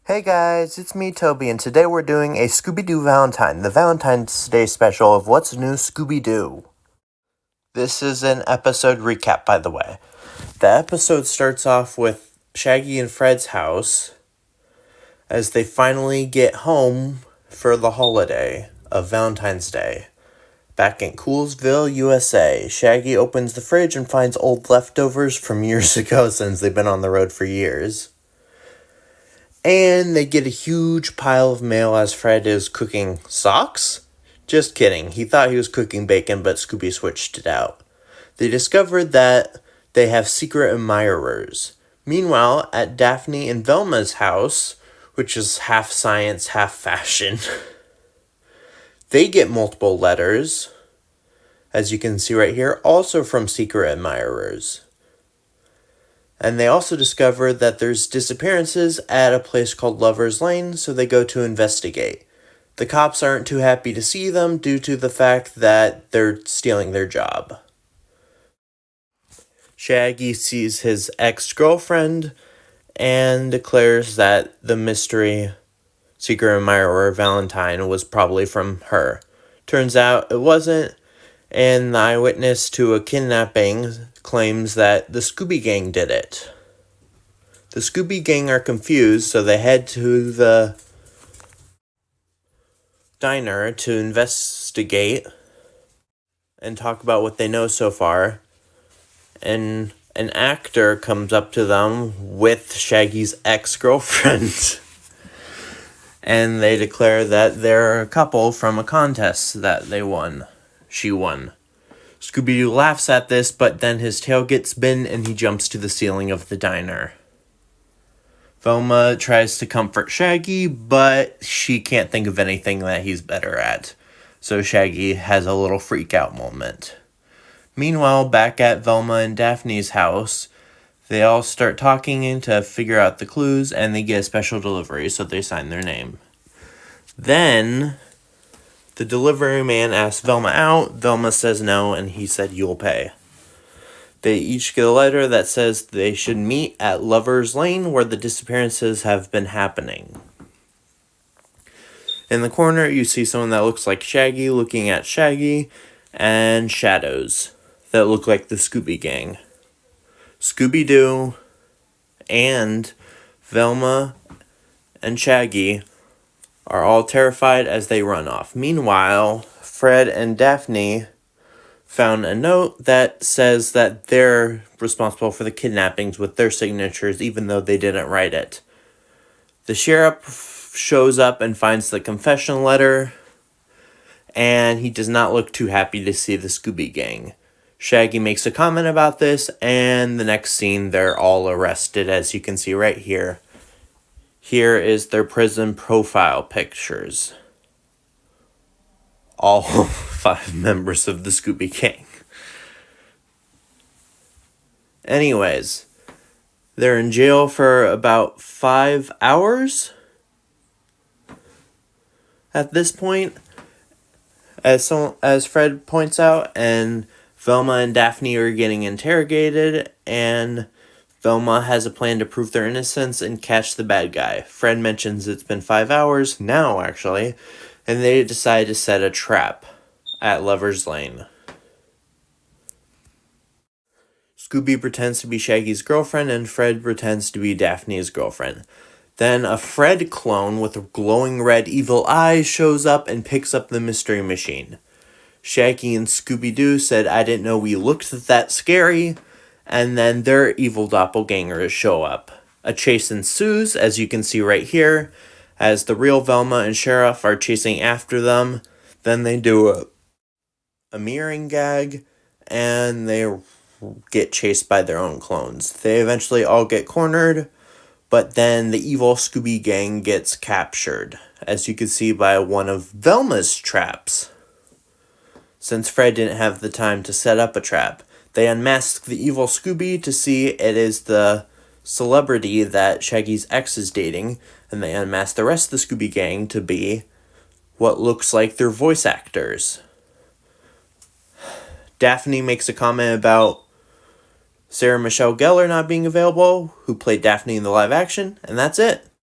Hey guys, it's me, Toby, and today we're doing a Scooby Doo Valentine, the Valentine's Day special of What's New Scooby Doo. This is an episode recap, by the way. The episode starts off with Shaggy and Fred's house as they finally get home for the holiday of Valentine's Day. Back in Coolsville, USA, Shaggy opens the fridge and finds old leftovers from years ago since they've been on the road for years. And they get a huge pile of mail as Fred is cooking socks? Just kidding. He thought he was cooking bacon, but Scooby switched it out. They discovered that they have secret admirers. Meanwhile, at Daphne and Velma's house, which is half science, half fashion, they get multiple letters, as you can see right here, also from secret admirers. And they also discover that there's disappearances at a place called Lover's Lane, so they go to investigate. The cops aren't too happy to see them due to the fact that they're stealing their job. Shaggy sees his ex-girlfriend and declares that the mystery secret admirer Valentine was probably from her. Turns out it wasn't, and the eyewitness to a kidnapping claims that the Scooby Gang did it. The Scooby Gang are confused, so they head to the diner to investigate and talk about what they know so far. And an actor comes up to them with Shaggy's ex-girlfriend. And they declare that they're a couple from a contest that she won. Scooby-Doo laughs at this, but then his tail gets bitten and he jumps to the ceiling of the diner. Velma tries to comfort Shaggy, but she can't think of anything that he's better at. So Shaggy has a little freak-out moment. Meanwhile, back at Velma and Daphne's house, they all start talking to figure out the clues, and they get a special delivery, so they sign their name. Then the delivery man asks Velma out. Velma says no, and he said, "You'll pay." They each get a letter that says they should meet at Lover's Lane, where the disappearances have been happening. In the corner, you see someone that looks like Shaggy looking at Shaggy, and shadows that look like the Scooby Gang. Scooby Doo and Velma and Shaggy are all terrified as they run off. Meanwhile, Fred and Daphne found a note that says that they're responsible for the kidnappings with their signatures, even though they didn't write it. The sheriff shows up and finds the confession letter, and he does not look too happy to see the Scooby Gang. Shaggy makes a comment about this, and the next scene, they're all arrested, as you can see right here. Here is their prison profile pictures. All 5 members of the Scooby Gang. Anyways, they're in jail for about 5 hours at this point, as Fred points out, and Velma and Daphne are getting interrogated, and Velma has a plan to prove their innocence and catch the bad guy. Fred mentions it's been 5 hours, now actually, and they decide to set a trap at Lover's Lane. Scooby pretends to be Shaggy's girlfriend, and Fred pretends to be Daphne's girlfriend. Then a Fred clone with glowing red evil eyes shows up and picks up the mystery machine. Shaggy and Scooby-Doo said, "I didn't know we looked that scary," and then their evil doppelgangers show up. A chase ensues, as you can see right here, as the real Velma and Sheriff are chasing after them. Then they do a mirroring gag, and they get chased by their own clones. They eventually all get cornered, but then the evil Scooby Gang gets captured, as you can see by one of Velma's traps. Since Fred didn't have the time to set up a trap, they unmask the evil Scooby to see it is the celebrity that Shaggy's ex is dating, and they unmask the rest of the Scooby Gang to be what looks like their voice actors. Daphne makes a comment about Sarah Michelle Gellar not being available, who played Daphne in the live action, and that's it.